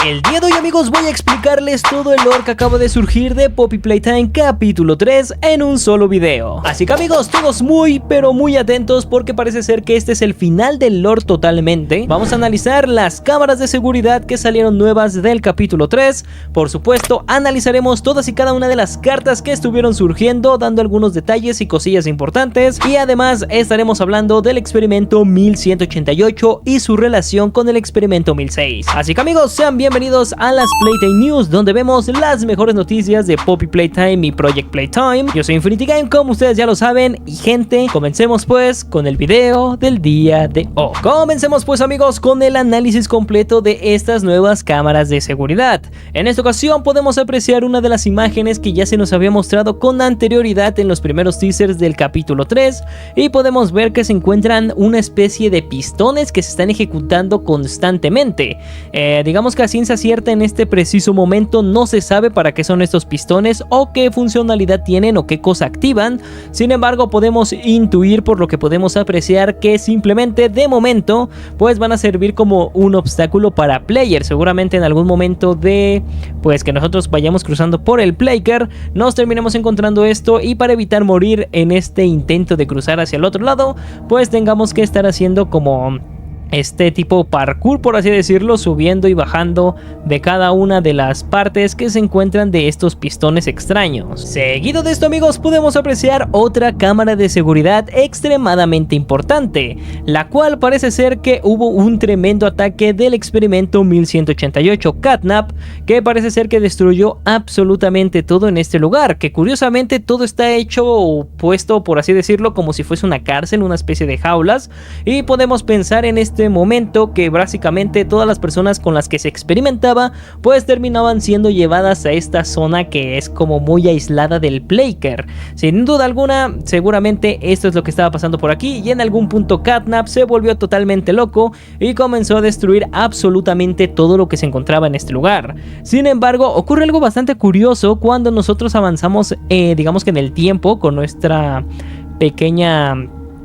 El día de hoy, amigos, voy a explicarles todo el lore que acaba de surgir de Poppy Playtime capítulo 3 en un solo video. Así que, amigos, todos muy pero muy atentos porque parece ser que este es el final del lore totalmente. Vamos a analizar las cámaras de seguridad que salieron nuevas del capítulo 3. Por supuesto, analizaremos todas y cada una de las cartas que estuvieron surgiendo, dando algunos detalles y cosillas importantes. Y además estaremos hablando del experimento 1188 y su relación con el experimento 1006. Así que, amigos, sean bienvenidos a las Playtime News, donde vemos las mejores noticias de Poppy Playtime y Project Playtime. Yo soy Infinity Game, como ustedes ya lo saben, y gente, comencemos pues con el video del día de hoy. Comencemos pues, amigos, con el análisis completo de estas nuevas cámaras de seguridad. En esta ocasión podemos apreciar una de las imágenes que ya se nos había mostrado con anterioridad en los primeros teasers del capítulo 3, y podemos ver que se encuentran una especie de pistones que se están ejecutando constantemente. Digamos que a ciencia cierta en este preciso momento no se sabe para qué son estos pistones o qué funcionalidad tienen o qué cosa activan. Sin embargo, podemos intuir por lo que podemos apreciar que simplemente de momento pues van a servir como un obstáculo para player. Seguramente en algún momento de pues que nosotros vayamos cruzando por el playker nos terminemos encontrando esto, y para evitar morir en este intento de cruzar hacia el otro lado pues tengamos que estar haciendo como este tipo parkour, por así decirlo, subiendo y bajando de cada una de las partes que se encuentran de estos pistones extraños. Seguido de esto, amigos, podemos apreciar otra cámara de seguridad extremadamente importante, la cual parece ser que hubo un tremendo ataque del experimento 1188 Catnap, que parece ser que destruyó absolutamente todo en este lugar, que curiosamente todo está hecho o puesto, por así decirlo, como si fuese una cárcel, una especie de jaulas, y podemos pensar en este momento que básicamente todas las personas con las que se experimentaba pues terminaban siendo llevadas a esta zona que es como muy aislada del playker. Sin duda alguna, seguramente esto es lo que estaba pasando por aquí, y en algún punto Catnap se volvió totalmente loco y comenzó a destruir absolutamente todo lo que se encontraba en este lugar. Sin embargo, ocurre algo bastante curioso cuando nosotros avanzamos digamos que en el tiempo con nuestra pequeña,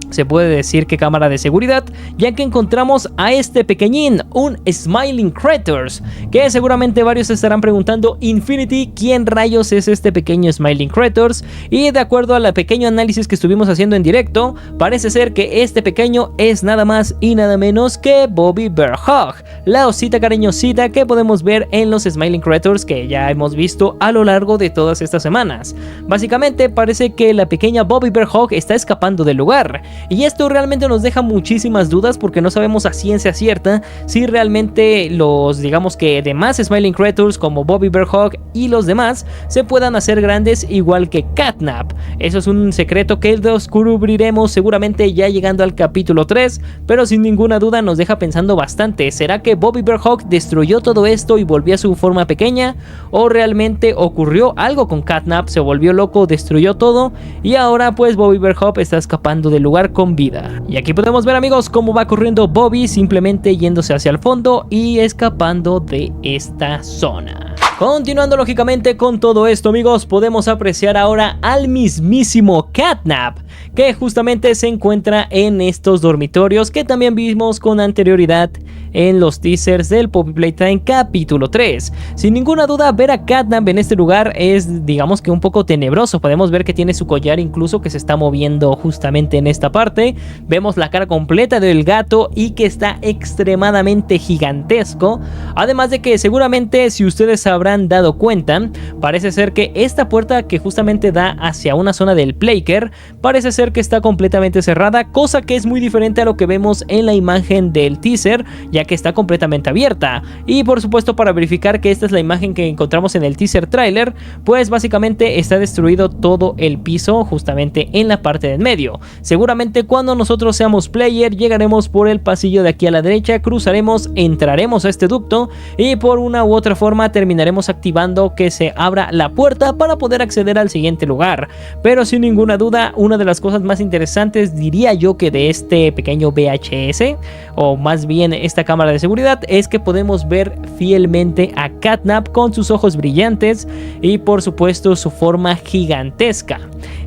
se puede decir que cámara de seguridad, ya que encontramos a este pequeñín, un Smiling Creatures, que seguramente varios se estarán preguntando: Infinity, ¿quién rayos es este pequeño Smiling Creatures? Y de acuerdo al pequeño análisis que estuvimos haciendo en directo, parece ser que este pequeño es nada más y nada menos que Bobby Bear Hug, la osita cariñosita que podemos ver en los Smiling Creatures que ya hemos visto a lo largo de todas estas semanas. Básicamente parece que la pequeña Bobby Bear Hug está escapando del lugar, y esto realmente nos deja muchísimas dudas porque no sabemos a ciencia cierta si realmente los, digamos que demás Smiling Creatures como Bobby Bear Hug y los demás se puedan hacer grandes igual que Catnap. Eso es un secreto que descubriremos seguramente ya llegando al capítulo 3, pero sin ninguna duda nos deja pensando bastante. ¿Será que Bobby Bear Hug destruyó todo esto y volvió a su forma pequeña? ¿O realmente ocurrió algo con Catnap, se volvió loco, destruyó todo y ahora pues Bobby Bear Hug está escapando del lugar con vida? Y aquí podemos ver, amigos, cómo va corriendo Bobby, simplemente yéndose hacia el fondo y escapando de esta zona. Continuando lógicamente con todo esto, amigos, podemos apreciar ahora al mismísimo Catnap, que justamente se encuentra en estos dormitorios que también vimos con anterioridad en los teasers del Poppy Playtime capítulo 3. Sin ninguna duda, ver a Catnap en este lugar es, digamos que un poco tenebroso. Podemos ver que tiene su collar incluso que se está moviendo justamente en esta parte. Vemos la cara completa del gato y que está extremadamente gigantesco. Además de que seguramente, si ustedes habrán dado cuenta, parece ser que esta puerta que justamente da hacia una zona del playker parece ser que está completamente cerrada, cosa que es muy diferente a lo que vemos en la imagen del teaser, ya que está completamente abierta. Y por supuesto, para verificar que esta es la imagen que encontramos en el teaser trailer, pues básicamente está destruido todo el piso justamente en la parte del medio. Seguramente cuando nosotros seamos player llegaremos por el pasillo de aquí a la derecha, cruzaremos, entraremos a este ducto y por una u otra forma terminaremos activando que se abra la puerta para poder acceder al siguiente lugar. Pero sin ninguna duda, una de las las cosas más interesantes, diría yo, que de este pequeño VHS, o más bien esta cámara de seguridad, es que podemos ver fielmente a Catnap con sus ojos brillantes y por supuesto su forma gigantesca.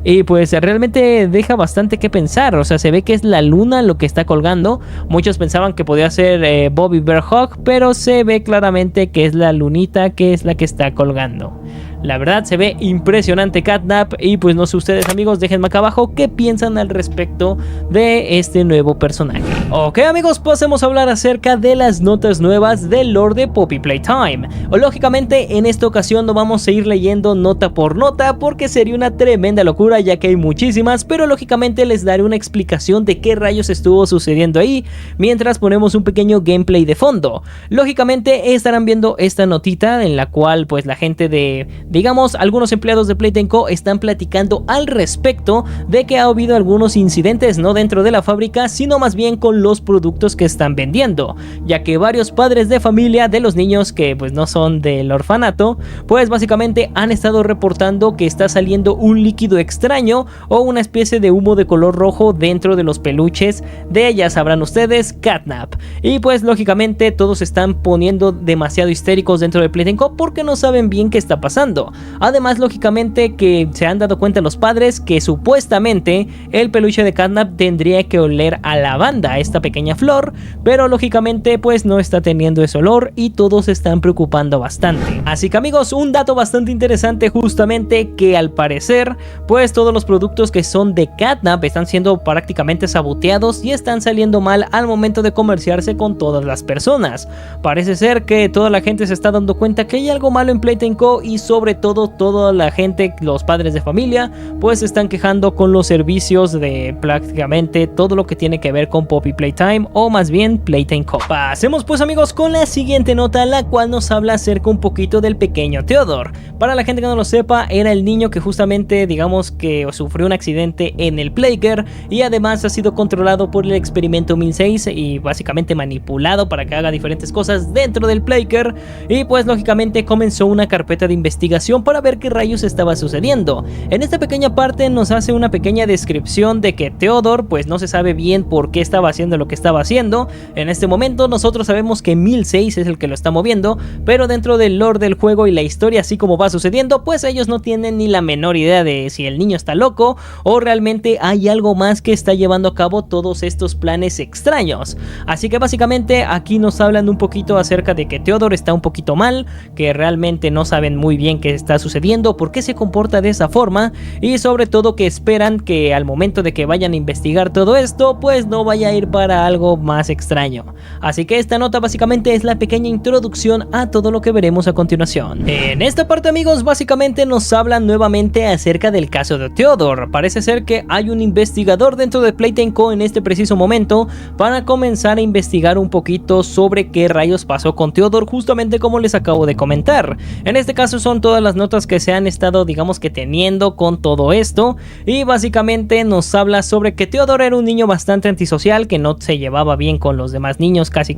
Y pues realmente deja bastante que pensar. O sea, se ve que es la luna lo que está colgando. Muchos pensaban que podía ser Bobby Bear Hug, pero se ve claramente que es la lunita que es la que está colgando. La verdad se ve impresionante Catnap. Y pues no sé ustedes, amigos, déjenme acá abajo qué piensan al respecto de este nuevo personaje. Ok, amigos, pasemos a hablar acerca de las notas nuevas del lore de Poppy Playtime. Lógicamente en esta ocasión no vamos a ir leyendo nota por nota porque sería una tremenda locura, ya que hay muchísimas, pero lógicamente les daré una explicación de qué rayos estuvo sucediendo ahí mientras ponemos un pequeño gameplay de fondo. Lógicamente estarán viendo esta notita en la cual pues la gente de, digamos, algunos empleados de Playtime Co están platicando al respecto de que ha habido algunos incidentes no dentro de la fábrica, sino más bien con los productos que están vendiendo, ya que varios padres de familia de los niños que pues no son del orfanato, pues básicamente han estado reportando que está saliendo un líquido extraño o una especie de humo de color rojo dentro de los peluches de, ya sabrán ustedes, Catnap. Y pues lógicamente todos se están poniendo demasiado histéricos dentro de Playtime Co porque no saben bien qué está pasando. Además, lógicamente que se han dado cuenta los padres que supuestamente el peluche de Catnap tendría que oler a lavanda, esta pequeña flor, pero lógicamente pues no está teniendo ese olor y todos se están preocupando bastante. Así que, amigos, un dato bastante interesante, justamente que al parecer pues todos los productos que son de Catnap están siendo prácticamente saboteados y están saliendo mal al momento de comerciarse con todas las personas. Parece ser que toda la gente se está dando cuenta que hay algo malo en Playtime Co y sobre todo toda la gente, los padres de familia, pues se están quejando con los servicios de prácticamente todo lo que tiene que ver con Poppy Playtime, o más bien Playtime Co. Pasemos pues, amigos, con la siguiente nota, la cual nos habla acerca un poquito del pequeño Theodore. Para la gente que no lo sepa, era el niño que justamente, digamos, que sufrió un accidente en el Playker y además ha sido controlado por el experimento 1006 y básicamente manipulado para que haga diferentes cosas dentro del Playker. Y pues lógicamente comenzó una carpeta de investigación para ver qué rayos estaba sucediendo. En esta pequeña parte nos hace una pequeña descripción de que Theodore pues no se sabe bien por qué estaba haciendo lo que estaba haciendo. En este momento nosotros sabemos que 1006 es el que lo está moviendo, pero dentro del lore del juego y la historia así como va sucediendo, pues ellos no tienen ni la menor idea de si el niño está loco o realmente hay algo más que está llevando a cabo todos estos planes extraños. Así que básicamente aquí nos hablan un poquito acerca de que Theodore está un poquito mal, que realmente no saben muy bien qué está sucediendo, por qué se comporta de esa forma y sobre todo que esperan que al momento de que vayan a investigar todo esto pues no vaya a ir para algo más extraño. Así que esta nota básicamente es la pequeña introducción a todo lo que veremos a continuación. En esta parte, amigos, básicamente nos hablan nuevamente acerca del caso de Theodore. Parece ser que hay un investigador dentro de Playtime Co en este preciso momento para comenzar a investigar un poquito sobre qué rayos pasó con Theodore, justamente como les acabo de comentar. En este caso son todas las notas que se han estado, digamos, que teniendo con todo esto, y básicamente nos habla sobre que Theodore era un niño bastante antisocial, que no se llevaba bien con los demás niños casi,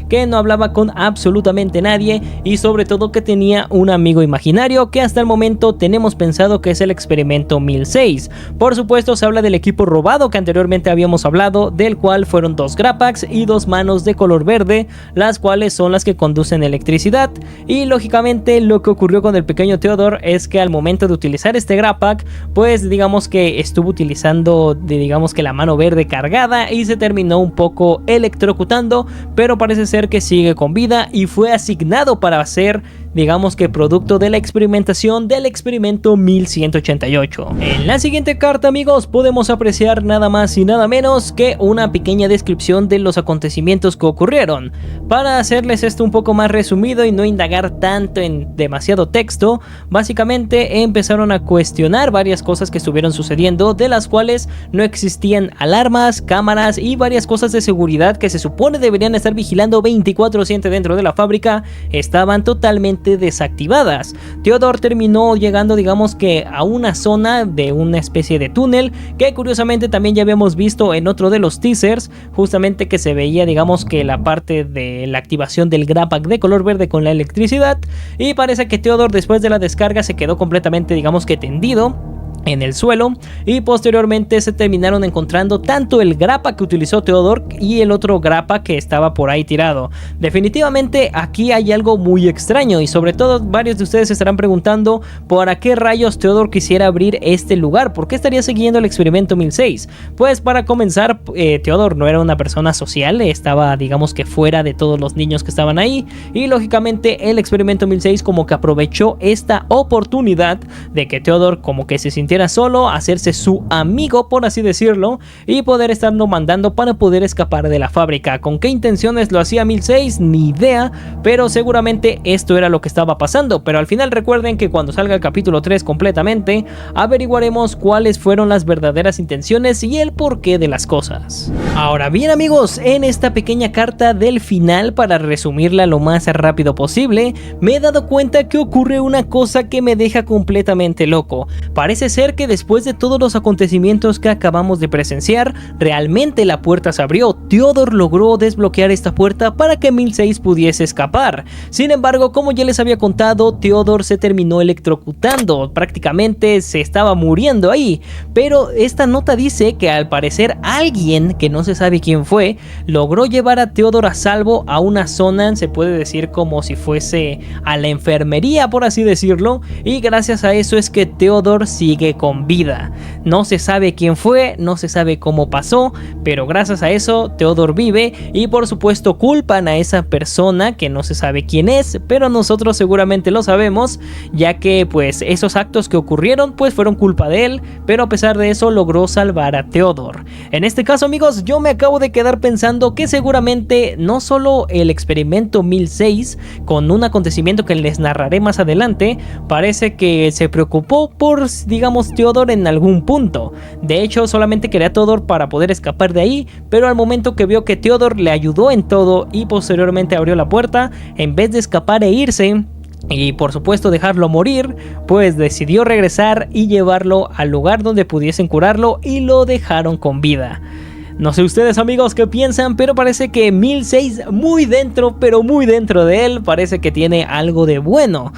que no hablaba con absolutamente nadie y sobre todo que tenía un amigo imaginario que hasta el momento tenemos pensado que es el experimento 1006. Por supuesto se habla del equipo robado que anteriormente habíamos hablado, del cual fueron 2 Grappax y 2 manos de color verde, las cuales son las que conducen electricidad. Y lógicamente lo que ocurrió con el pequeño Theodore es que al momento de utilizar este Grappack, pues digamos que estuvo utilizando digamos que la mano verde cargada y se terminó un poco electrocutando, pero parece ser que sigue con vida y fue asignado para ser, digamos que producto de la experimentación del experimento 1188. En la siguiente carta, amigos, podemos apreciar nada más y nada menos que una pequeña descripción de los acontecimientos que ocurrieron. Para hacerles esto un poco más resumido y no indagar tanto en demasiado texto, básicamente empezaron a cuestionar varias cosas que estuvieron sucediendo, de las cuales no existían alarmas, cámaras y varias cosas de seguridad que se supone deberían estar vigilando 24/7 dentro de la fábrica, estaban totalmente desactivadas. Theodore terminó llegando, digamos que a una zona de una especie de túnel que curiosamente también ya habíamos visto en otro de los teasers, justamente que se veía, digamos que la parte de la activación del Grappack de color verde con la electricidad, y parece que Theodore después de la descarga se quedó completamente, digamos que tendido. en el suelo, y posteriormente se terminaron encontrando tanto el grappa que utilizó Theodore y el otro grappa que estaba por ahí tirado. Definitivamente aquí hay algo muy extraño, y sobre todo varios de ustedes se estarán preguntando ¿por qué rayos Theodore quisiera abrir este lugar? ¿Por qué estaría siguiendo el experimento 1006? Pues para comenzar, Theodore no era una persona social, estaba digamos que fuera de todos los niños que estaban ahí, y lógicamente el experimento 1006 como que aprovechó esta oportunidad de que Theodore como que se sintiera solo, hacerse su amigo por así decirlo, y poder estarlo mandando para poder escapar de la fábrica. ¿Con qué intenciones lo hacía 1006? Ni idea, pero seguramente esto era lo que estaba pasando. Pero al final recuerden que cuando salga el capítulo 3 completamente, averiguaremos cuáles fueron las verdaderas intenciones y el porqué de las cosas. Ahora bien amigos, en esta pequeña carta del final, para resumirla lo más rápido posible, me he dado cuenta que ocurre una cosa que me deja completamente loco. Parece ser que después de todos los acontecimientos que acabamos de presenciar, realmente la puerta se abrió. Theodore logró desbloquear esta puerta para que 1006 pudiese escapar. Sin embargo, como ya les había contado, Theodore se terminó electrocutando, prácticamente se estaba muriendo ahí. Pero esta nota dice que al parecer alguien, que no se sabe quién fue, logró llevar a Theodore a salvo a una zona, se puede decir como si fuese a la enfermería por así decirlo, y gracias a eso es que Theodore sigue con vida. No se sabe quién fue, no se sabe cómo pasó, pero gracias a eso Theodore vive, y por supuesto culpan a esa persona que no se sabe quién es, pero nosotros seguramente lo sabemos, ya que pues esos actos que ocurrieron pues fueron culpa de él, pero a pesar de eso logró salvar a Theodore. En este caso amigos, yo me acabo de quedar pensando que seguramente no solo el experimento 1006, con un acontecimiento que les narraré más adelante, parece que se preocupó por digamos Theodore en algún punto. De hecho solamente quería a Theodore para poder escapar de ahí, pero al momento que vio que Theodore le ayudó en todo y posteriormente abrió la puerta, en vez de escapar e irse y por supuesto dejarlo morir, pues decidió regresar y llevarlo al lugar donde pudiesen curarlo, y lo dejaron con vida. No sé ustedes amigos qué piensan, pero parece que 1006 muy dentro, pero muy dentro de él, parece que tiene algo de bueno.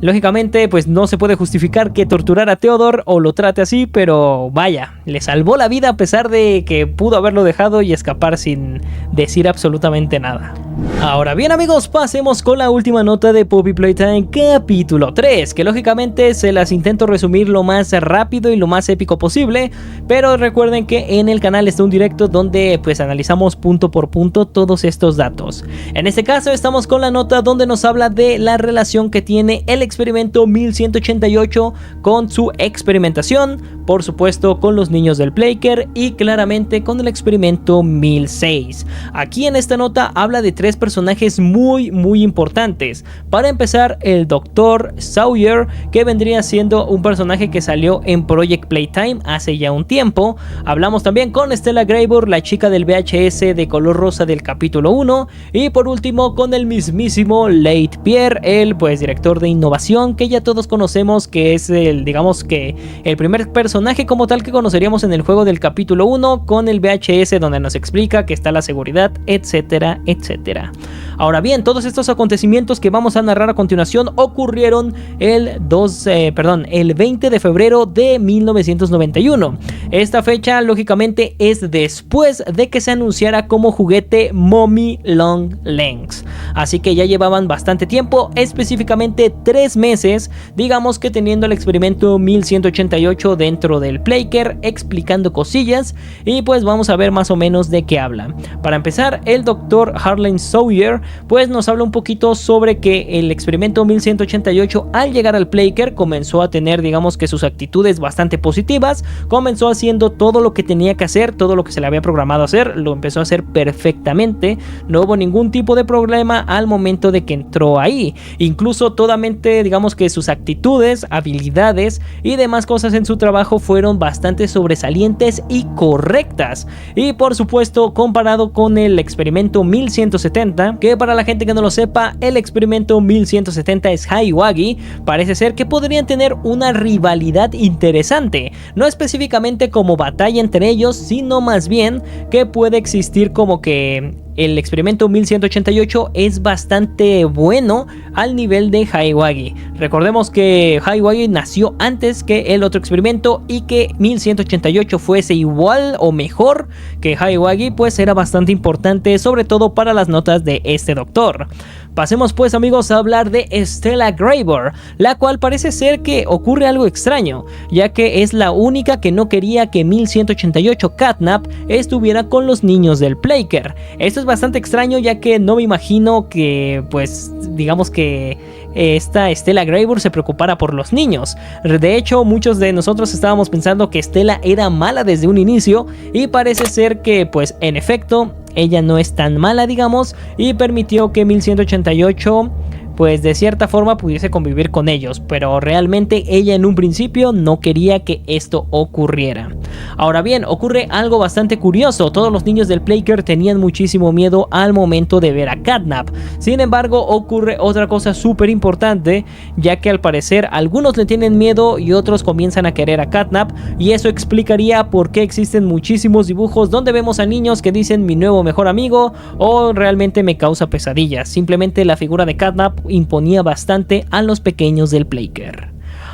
Lógicamente pues no se puede justificar que torturara a Theodore o lo trate así, pero vaya, le salvó la vida a pesar de que pudo haberlo dejado y escapar sin decir absolutamente nada. Ahora bien amigos, pasemos con la última nota de Poppy Playtime capítulo 3, que lógicamente se las intento resumir lo más rápido y lo más épico posible, pero recuerden que en el canal está un directo donde pues analizamos punto por punto todos estos datos. En este caso estamos con la nota donde nos habla de la relación que tiene el experimento 1188 con su experimentación, por supuesto con los niños del Playcare y claramente con el experimento 1006. Aquí en esta nota habla de tres personajes muy importantes. Para empezar, el Dr. Sawyer, que vendría siendo un personaje que salió en Project Playtime hace ya un tiempo. Hablamos también con Stella Graybor, la chica del VHS de color rosa del capítulo 1, y por último con el mismísimo Leigh Pierre, el pues director de innovación que ya todos conocemos, que es el digamos que el primer personaje como tal que conoceríamos en el juego del capítulo 1, con el VHS donde nos explica que está la seguridad, etcétera, etcétera. Ahora bien, todos estos acontecimientos que vamos a narrar a continuación ocurrieron el 20 de febrero de 1991. Esta fecha lógicamente es después de que se anunciara como juguete Mommy Long Legs, así que ya llevaban bastante tiempo, específicamente 3 meses, digamos que teniendo el experimento 1188 dentro del Playcare, explicando cosillas, y pues vamos a ver más o menos de qué habla. Para empezar, el Dr. Harlan Sawyer pues nos habla un poquito sobre que el experimento 1188 al llegar al Playcare comenzó a tener digamos que sus actitudes bastante positivas, comenzó haciendo todo lo que tenía que hacer, todo lo que se le había programado hacer, lo empezó a hacer perfectamente, no hubo ningún tipo de problema al momento de que entró ahí, incluso totalmente digamos que sus actitudes, habilidades y demás cosas en su trabajo fueron bastante sobresalientes y correctas, y por supuesto comparado con el experimento 1170, que para la gente que no lo sepa, el experimento 1170 es Haiwagi, parece ser que podrían tener una rivalidad interesante, no específicamente como batalla entre ellos, sino más bien que puede existir como que el experimento 1188 es bastante bueno al nivel de Haiwagi. Recordemos que Haiwagi nació antes que el otro experimento y que 1188 fuese igual o mejor que Haiwagi, pues era bastante importante, sobre todo para las notas de este doctor. Pasemos pues, amigos, a hablar de Stella Graber, la cual parece ser que ocurre algo extraño, ya que es la única que no quería que 1188 Catnap estuviera con los niños del Playcare. Esto es bastante extraño, ya que no me imagino que, pues, digamos que esta Stella Graber se preocupara por los niños. De hecho, muchos de nosotros estábamos pensando que Stella era mala desde un inicio, y parece ser que, pues, en efecto, ella no es tan mala, digamos, y permitió que 1188 pues de cierta forma pudiese convivir con ellos, pero realmente ella en un principio no quería que esto ocurriera. Ahora bien, ocurre algo bastante curioso. Todos los niños del Playcare tenían muchísimo miedo al momento de ver a Catnap. Sin embargo, ocurre otra cosa súper importante, ya que al parecer algunos le tienen miedo y otros comienzan a querer a Catnap, y eso explicaría por qué existen muchísimos dibujos donde vemos a niños que dicen mi nuevo mejor amigo o realmente me causa pesadillas. Simplemente la figura de Catnap imponía bastante a los pequeños del Playcare.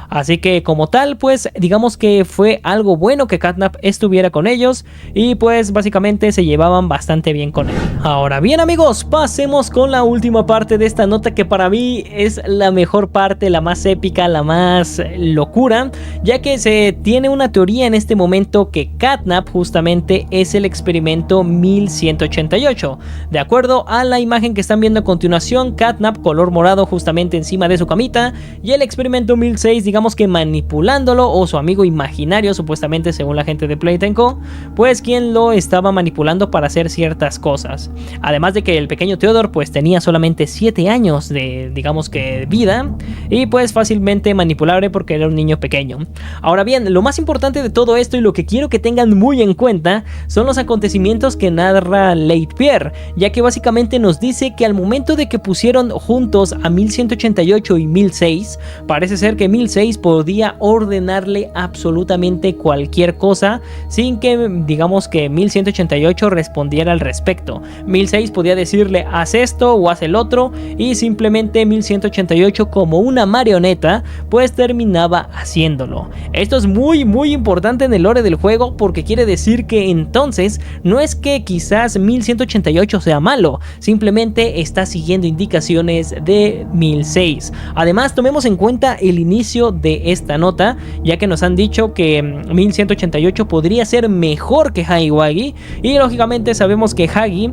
Así que como tal, pues digamos que fue algo bueno que Catnap estuviera con ellos, y pues básicamente se llevaban bastante bien con él. Ahora bien, amigos, pasemos con la última parte de esta nota, que para mí es la mejor parte, la más épica, la más locura, ya que se tiene una teoría en este momento que Catnap justamente es el experimento 1188. De acuerdo a la imagen que están viendo a continuación, Catnap color morado justamente encima de su camita, y el experimento 1006, digamos que manipulándolo, o su amigo imaginario supuestamente, según la gente de Playtime Co, pues quien lo estaba manipulando para hacer ciertas cosas. Además de que el pequeño Theodore pues tenía solamente 7 años de, digamos que, vida, y pues fácilmente manipulable porque era un niño pequeño. Ahora bien, lo más importante de todo esto y lo que quiero que tengan muy en cuenta son los acontecimientos que narra Leitpierre, ya que básicamente nos dice que al momento de que pusieron juntos a 1188 y 1006, parece ser que 1006 podía ordenarle absolutamente cualquier cosa sin que, digamos que 1188 respondiera al respecto. 1006 podía decirle haz esto o haz el otro, y simplemente 1188, como una marioneta, pues terminaba haciéndolo. Esto es muy importante en el lore del juego, porque quiere decir que entonces no es que quizás 1188 sea malo, simplemente está siguiendo indicaciones de 1006. Además, tomemos en cuenta el inicio de esta nota, ya que nos han dicho que 1188 podría ser mejor que Haiwagi, y lógicamente sabemos que Hagi,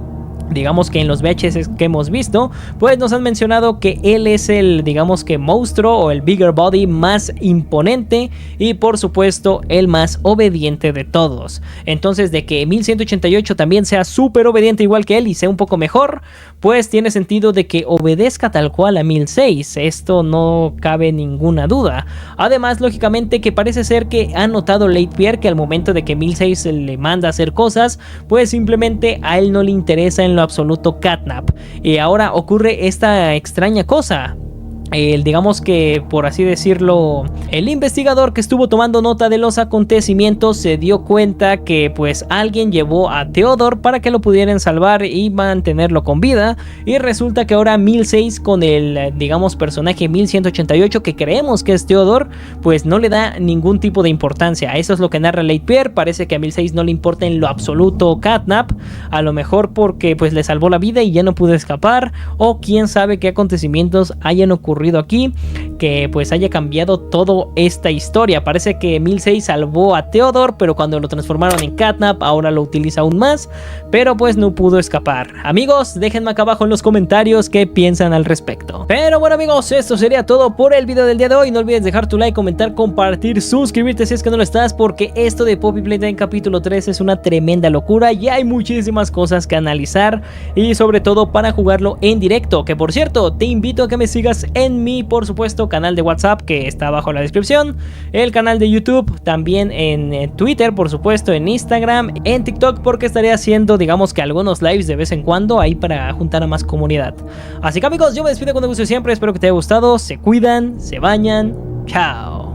digamos que en los VHS que hemos visto, pues nos han mencionado que él es el, digamos que, monstruo o el bigger body más imponente y por supuesto el más obediente de todos. Entonces, de que 1188 también sea súper obediente igual que él y sea un poco mejor, pues tiene sentido de que obedezca tal cual a 1006. Esto no cabe ninguna duda. Además, lógicamente, que parece ser que ha notado Leitpierre que al momento de que 1006 le manda a hacer cosas, pues simplemente a él no le interesa en lo absoluto Catnap. Y ahora ocurre esta extraña cosa. Digamos que, por así decirlo, el investigador que estuvo tomando nota de los acontecimientos se dio cuenta que pues alguien llevó a Theodore para que lo pudieran salvar y mantenerlo con vida, y resulta que ahora 1006 con el, digamos, personaje 1188 que creemos que es Theodore, pues no le da ningún tipo de importancia. Eso es lo que narra Leitpierre. Parece que a 1006 no le importa en lo absoluto Catnap, a lo mejor porque pues le salvó la vida y ya no pudo escapar, o quién sabe qué acontecimientos hayan ocurrido aquí que pues haya cambiado toda esta historia. Parece que 1006 salvó a Theodore, pero cuando lo transformaron en Catnap ahora lo utiliza aún más, pero pues no pudo escapar. Amigos, déjenme acá abajo en los comentarios qué piensan al respecto. Pero bueno, amigos, esto sería todo por el video del día de hoy. No olvides dejar tu like, comentar, compartir, suscribirte si es que no lo estás, porque esto de Poppy Playtime capítulo 3 es una tremenda locura y hay muchísimas cosas que analizar, y sobre todo para jugarlo en directo. Que por cierto, te invito a que me sigas en mi, por supuesto, canal de WhatsApp que está abajo en la descripción, el canal de YouTube, también en Twitter, por supuesto, en Instagram, en TikTok, porque estaré haciendo, digamos que, algunos lives de vez en cuando ahí para juntar a más comunidad. Así que, amigos, yo me despido con gusto siempre, espero que te haya gustado, se cuidan, se bañan, chao.